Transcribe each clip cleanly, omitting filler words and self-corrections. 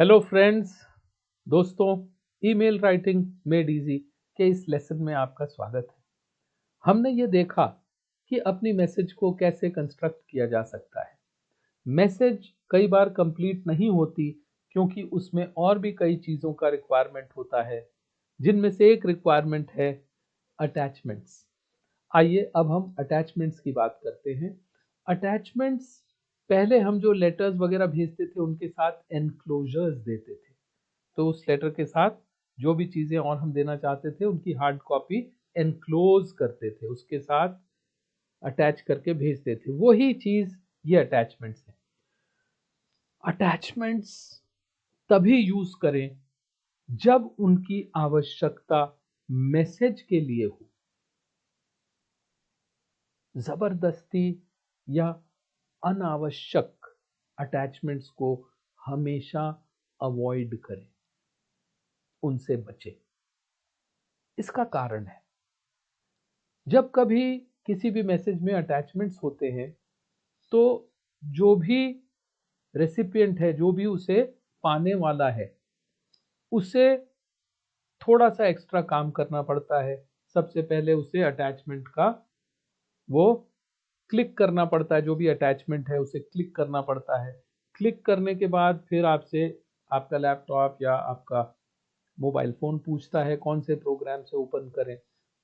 Hello friends, दोस्तों, email writing made easy के इस लेसन में आपका स्वागत है। हमने ये देखा कि अपनी मैसेज को कैसे कंस्ट्रक्ट किया जा सकता है। मैसेज कई बार कंप्लीट नहीं होती क्योंकि उसमें और भी कई चीज़ों का रिक्वायरमेंट होता है, जिनमें से एक रिक्वायरमेंट है अटैचमेंट्स। आइए अब हम अटैचमेंट्स की बात करते हैं। अटैचमेंट्स पहले हम जो लेटर्स वगैरह भेजते थे उनके साथ एनक्लोजर्स देते थे। तो उस लेटर के साथ जो भी चीजें और हम देना चाहते थे उनकी हार्ड कॉपी एनक्लोज करते थे, उसके साथ अटैच करके भेजते थे। वही चीज ये अटैचमेंट्स है। अटैचमेंट्स तभी यूज करें जब उनकी आवश्यकता मैसेज के लिए हो। जबरदस्ती या अनावश्यक अटैचमेंट्स को हमेशा अवॉइड करें, उनसे बचें। इसका कारण है, जब कभी किसी भी मैसेज में अटैचमेंट्स होते हैं तो जो भी रेसिपिएंट है, जो भी उसे पाने वाला है, उसे थोड़ा सा एक्स्ट्रा काम करना पड़ता है। सबसे पहले उसे अटैचमेंट का वो क्लिक करना पड़ता है, जो भी अटैचमेंट है उसे क्लिक करना पड़ता है। क्लिक करने के बाद फिर आपसे आपका लैपटॉप या आपका मोबाइल फ़ोन पूछता है कौन से प्रोग्राम से ओपन करें,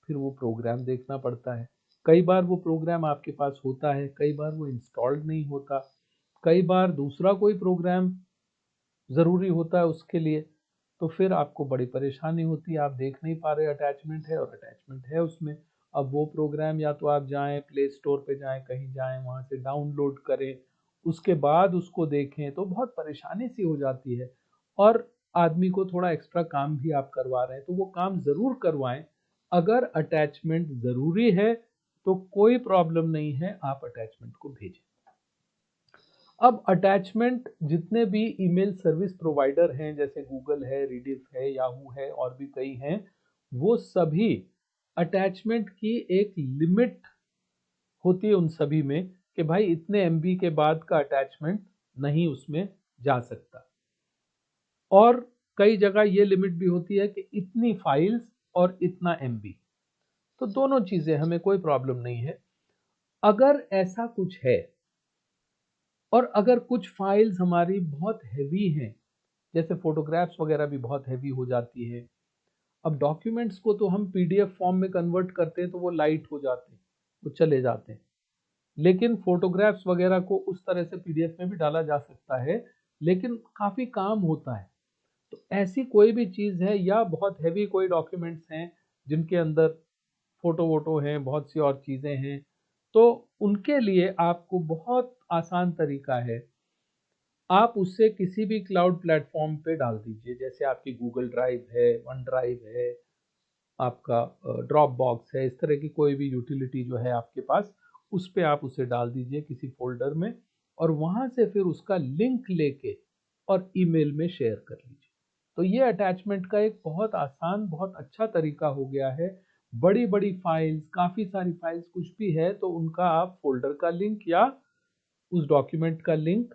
फिर वो प्रोग्राम देखना पड़ता है। कई बार वो प्रोग्राम आपके पास होता है, कई बार वो इंस्टॉल्ड नहीं होता, कई बार दूसरा कोई प्रोग्राम ज़रूरी होता है उसके लिए, तो फिर आपको बड़ी परेशानी होती है। आप देख नहीं पा रहे अटैचमेंट है और अटैचमेंट है उसमें। अब वो प्रोग्राम या तो आप जाएँ प्ले स्टोर पे जाएँ, कहीं जाएँ, वहाँ से डाउनलोड करें, उसके बाद उसको देखें, तो बहुत परेशानी सी हो जाती है। और आदमी को थोड़ा एक्स्ट्रा काम भी आप करवा रहे हैं, तो वो काम ज़रूर करवाएँ। अगर अटैचमेंट ज़रूरी है, तो कोई प्रॉब्लम नहीं है, आप अटैचमेंट को भेजें। अब अटैचमेंट जितने भी ईमेल सर्विस प्रोवाइडर हैं, जैसे गूगल है, रीडिफ है, याहू है और भी कई हैं, वो सभी अटैचमेंट की एक लिमिट होती है उन सभी में कि भाई इतने एमबी के बाद का अटैचमेंट नहीं उसमें जा सकता। और कई जगह ये लिमिट भी होती है कि इतनी फाइल्स और इतना एमबी। तो दोनों चीजें, हमें कोई प्रॉब्लम नहीं है। अगर ऐसा कुछ है और अगर कुछ फाइल्स हमारी बहुत हैवी हैं, जैसे फोटोग्राफ्स वगैरह भी बहुत हैवी हो जाती है। अब डॉक्यूमेंट्स को तो हम पीडीएफ फॉर्म में कन्वर्ट करते हैं तो वो लाइट हो जाते हैं, वो चले जाते हैं। लेकिन फोटोग्राफ्स वगैरह को उस तरह से पीडीएफ में भी डाला जा सकता है, लेकिन काफ़ी काम होता है। तो ऐसी कोई भी चीज़ है या बहुत हैवी कोई डॉक्यूमेंट्स हैं जिनके अंदर फ़ोटो वोटो हैं, बहुत सी और चीज़ें हैं, तो उनके लिए आपको बहुत आसान तरीका है। आप उससे किसी भी क्लाउड प्लेटफ़ॉर्म पे डाल दीजिए, जैसे आपकी गूगल ड्राइव है, वन ड्राइव है, आपका ड्रॉप बॉक्स है, इस तरह की कोई भी यूटिलिटी जो है आपके पास, उस पे आप उसे डाल दीजिए किसी फ़ोल्डर में और वहाँ से फिर उसका लिंक लेके और ईमेल में शेयर कर लीजिए। तो ये अटैचमेंट का एक बहुत आसान, बहुत अच्छा तरीका हो गया है। बड़ी-बड़ी फाइल्स, काफ़ी सारी फाइल्स कुछ भी है तो उनका आप फ़ोल्डर का लिंक या उस डॉक्यूमेंट का लिंक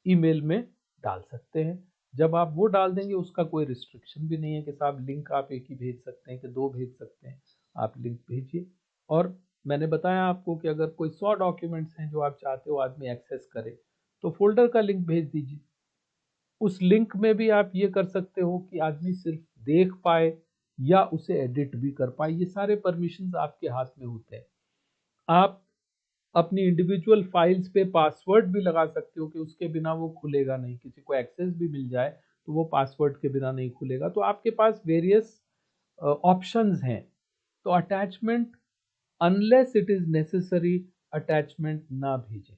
ईमेल में डाल सकते हैं। जब आप वो डाल देंगे, उसका कोई रिस्ट्रिक्शन भी नहीं है कि साहब लिंक आप एक ही भेज सकते हैं कि 2 भेज सकते हैं। आप लिंक भेजिए। और मैंने बताया आपको कि अगर कोई 100 डॉक्यूमेंट्स हैं जो आप चाहते हो आदमी एक्सेस करे, तो फ़ोल्डर का लिंक भेज दीजिए। उस लिंक में भी आप ये कर सकते हो कि आदमी सिर्फ देख पाए या उसे एडिट भी कर पाए। ये सारे परमिशंस आपके हाथ में होते हैं। आप अपनी इंडिविजुअल फाइल्स पे पासवर्ड भी लगा सकते हो कि उसके बिना वो खुलेगा नहीं। किसी को एक्सेस भी मिल जाए तो वो पासवर्ड के बिना नहीं खुलेगा। तो आपके पास वेरियस ऑप्शंस हैं। तो attachment, unless it is necessary, attachment ना भेजें।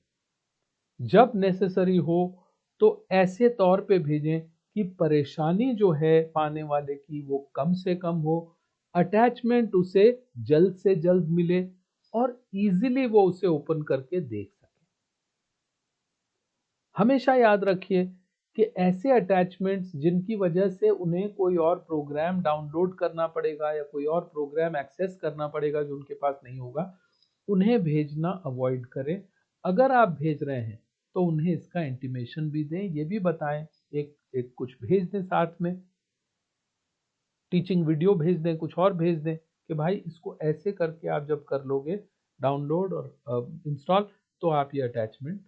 जब नेसेसरी हो तो ऐसे तौर पे भेजें कि परेशानी जो है पाने वाले की वो कम से कम हो, अटैचमेंट उसे जल्द से जल्द मिले और इजीली वो उसे ओपन करके देख सके। हमेशा याद रखिए कि ऐसे अटैचमेंट्स जिनकी वजह से उन्हें कोई और प्रोग्राम डाउनलोड करना पड़ेगा या कोई और प्रोग्राम एक्सेस करना पड़ेगा जो उनके पास नहीं होगा, उन्हें भेजना अवॉइड करें। अगर आप भेज रहे हैं तो उन्हें इसका इंटीमेशन भी दें, ये भी बताएं, एक कुछ भेज दें साथ में, टीचिंग वीडियो भेज दें, कुछ और भेज दें कि भाई इसको ऐसे करके आप जब कर लोगे डाउनलोड और इंस्टॉल तो आप ये अटैचमेंट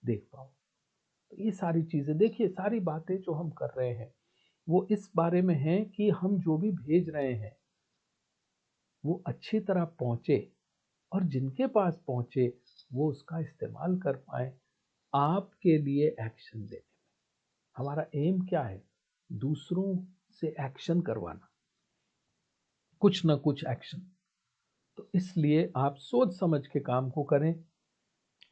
देख पाओ। तो ये सारी चीज़ें देखिए, सारी बातें जो हम कर रहे हैं वो इस बारे में है कि हम जो भी भेज रहे हैं वो अच्छी तरह पहुंचे और जिनके पास पहुंचे वो उसका इस्तेमाल कर पाए आपके लिए एक्शन लेने में। हमारा एम क्या है? दूसरों से एक्शन करवाना, कुछ ना कुछ एक्शन। तो इसलिए आप सोच समझ के काम को करें,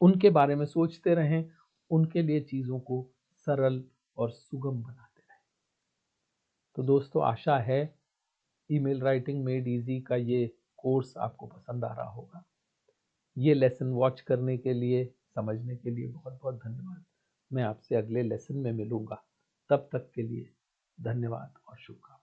उनके बारे में सोचते रहें, उनके लिए चीज़ों को सरल और सुगम बनाते रहें। तो दोस्तों, आशा है ईमेल राइटिंग मेड इजी का ये कोर्स आपको पसंद आ रहा होगा। ये लेसन वॉच करने के लिए, समझने के लिए बहुत बहुत धन्यवाद। मैं आपसे अगले लेसन में मिलूंगा। तब तक के लिए धन्यवाद और शुभकामनाएं।